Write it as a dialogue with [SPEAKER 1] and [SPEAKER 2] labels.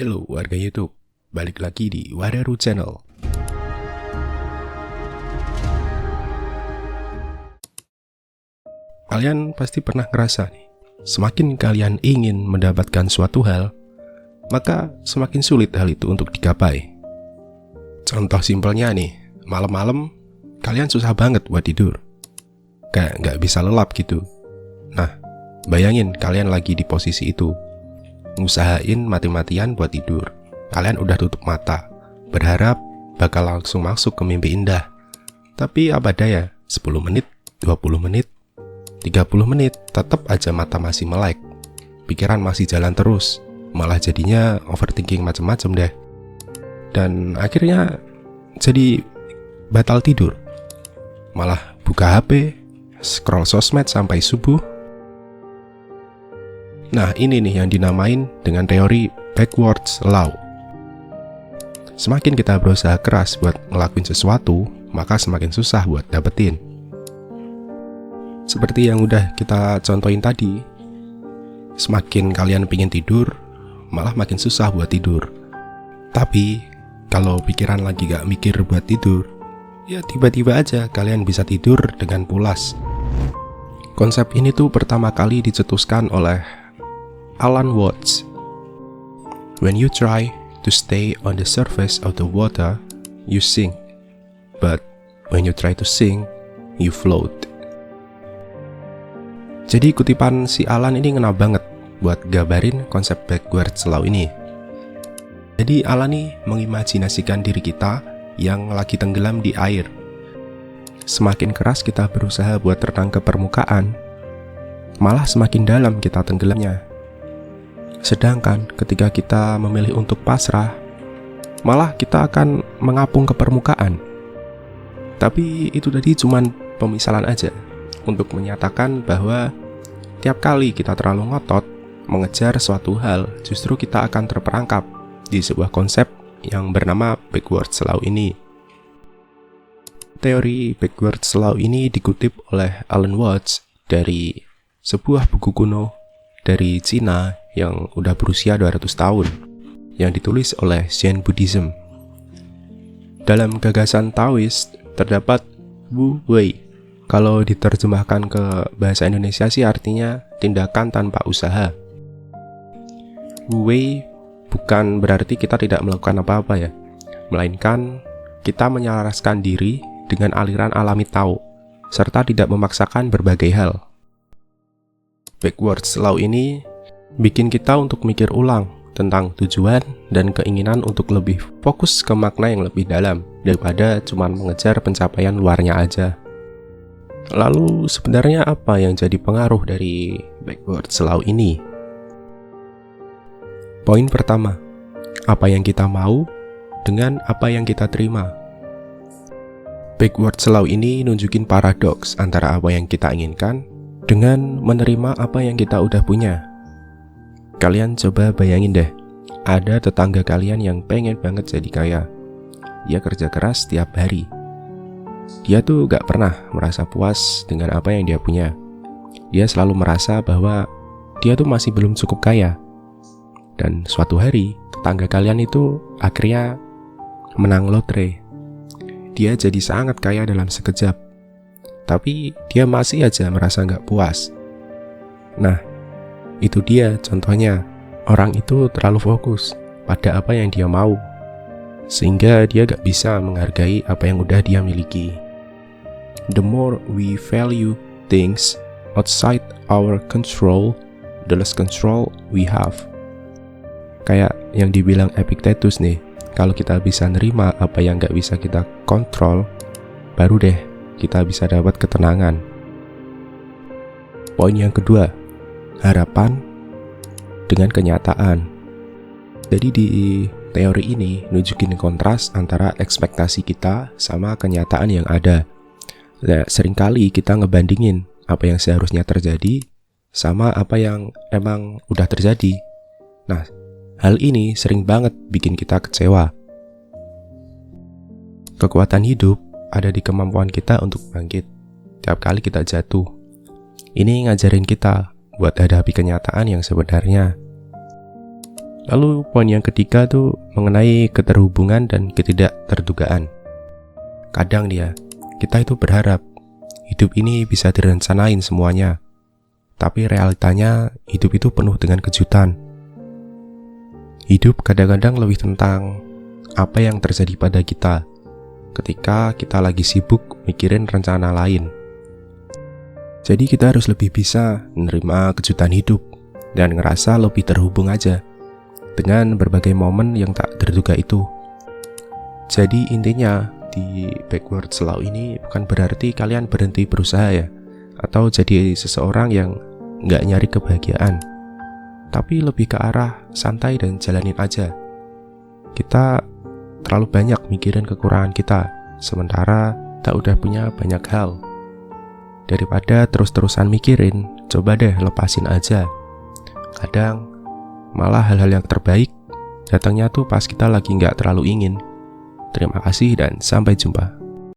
[SPEAKER 1] Halo warga YouTube, balik lagi di Wadaru Channel. Kalian pasti pernah ngerasa nih, semakin kalian ingin mendapatkan suatu hal, maka semakin sulit hal itu untuk digapai. Contoh simpelnya nih, malam-malam kalian susah banget buat tidur, kayak nggak bisa lelap gitu. Nah, bayangin kalian lagi di posisi itu, ngusahain mati-matian buat tidur. Kalian udah tutup mata, berharap bakal langsung masuk ke mimpi indah. Tapi apa daya, 10 menit, 20 menit, 30 menit, tetap aja mata masih melek. Pikiran masih jalan terus, malah jadinya overthinking macem-macem deh. Dan akhirnya jadi batal tidur. Malah buka HP, scroll sosmed sampai subuh. Nah, ini nih yang dinamain dengan teori backwards law. Semakin kita berusaha keras buat ngelakuin sesuatu, maka semakin susah buat dapetin. Seperti yang udah kita contohin tadi, semakin kalian pengen tidur, malah makin susah buat tidur. Tapi, kalau pikiran lagi gak mikir buat tidur, ya tiba-tiba aja kalian bisa tidur dengan pulas. Konsep ini tuh pertama kali dicetuskan oleh Alan Watts. When you try to stay on the surface of the water, you sink. But when you try to sink, you float. Jadi kutipan si Alan ini ngena banget buat gambarin konsep backwards law ini. Jadi Alan nih mengimajinasikan diri kita yang lagi tenggelam di air. Semakin keras kita berusaha buat renang ke permukaan, malah semakin dalam kita tenggelamnya. Sedangkan ketika kita memilih untuk pasrah, malah kita akan mengapung ke permukaan. Tapi itu tadi cuman pemisalan aja untuk menyatakan bahwa tiap kali kita terlalu ngotot mengejar suatu hal, justru kita akan terperangkap di sebuah konsep yang bernama backwards law ini. Teori backwards law ini dikutip oleh Alan Watts dari sebuah buku kuno dari Cina yang udah berusia 200 tahun, yang ditulis oleh Zen Buddhism. Dalam gagasan Taoist terdapat Wu Wei. Kalau diterjemahkan ke bahasa Indonesia sih artinya tindakan tanpa usaha. Wu Wei bukan berarti kita tidak melakukan apa-apa ya, melainkan kita menyelaraskan diri dengan aliran alami Tao, serta tidak memaksakan berbagai hal. Backwards law ini bikin kita untuk mikir ulang tentang tujuan dan keinginan untuk lebih fokus ke makna yang lebih dalam daripada cuma mengejar pencapaian luarnya aja. Lalu sebenarnya apa yang jadi pengaruh dari backwards law ini? Poin pertama, apa yang kita mau dengan apa yang kita terima. Backwards law ini nunjukin paradoks antara apa yang kita inginkan dengan menerima apa yang kita udah punya. Kalian coba bayangin deh, ada tetangga kalian yang pengen banget jadi kaya. Dia kerja keras setiap hari. Dia tuh gak pernah merasa puas dengan apa yang dia punya. Dia selalu merasa bahwa dia tuh masih belum cukup kaya. Dan suatu hari, tetangga kalian itu akhirnya menang lotre. Dia jadi sangat kaya dalam sekejap. Tapi dia masih aja merasa gak puas. Nah, itu dia contohnya, orang itu terlalu fokus pada apa yang dia mau, sehingga dia gak bisa menghargai apa yang udah dia miliki. The more we value things outside our control, the less control we have. Kayak yang dibilang Epictetus nih, kalau kita bisa nerima apa yang gak bisa kita kontrol, baru deh kita bisa dapat ketenangan. Poin yang kedua, harapan dengan kenyataan. Jadi di teori ini nunjukin kontras antara ekspektasi kita sama kenyataan yang ada. Nah, seringkali kita ngebandingin apa yang seharusnya terjadi sama apa yang emang udah terjadi. Nah, hal ini sering banget bikin kita kecewa. Kekuatan hidup ada di kemampuan kita untuk bangkit tiap kali kita jatuh. Ini ngajarin kita buat hadapi kenyataan yang sebenarnya. Lalu poin yang ketiga tuh mengenai keterhubungan dan ketidakterdugaan. Kadang kita itu berharap hidup ini bisa direncanain semuanya. Tapi realitanya hidup itu penuh dengan kejutan. Hidup kadang-kadang lebih tentang apa yang terjadi pada kita ketika kita lagi sibuk mikirin rencana lain. Jadi kita harus lebih bisa menerima kejutan hidup dan ngerasa lebih terhubung aja dengan berbagai momen yang tak terduga itu. Jadi intinya di backward slow ini bukan berarti kalian berhenti berusaha ya, atau jadi seseorang yang nggak nyari kebahagiaan, tapi lebih ke arah santai dan jalanin aja. Kita terlalu banyak mikirin kekurangan kita, sementara tak udah punya banyak hal. Daripada terus-terusan mikirin, coba deh lepasin aja. Kadang malah hal-hal yang terbaik datangnya tuh pas kita lagi nggak terlalu ingin. Terima kasih dan sampai jumpa.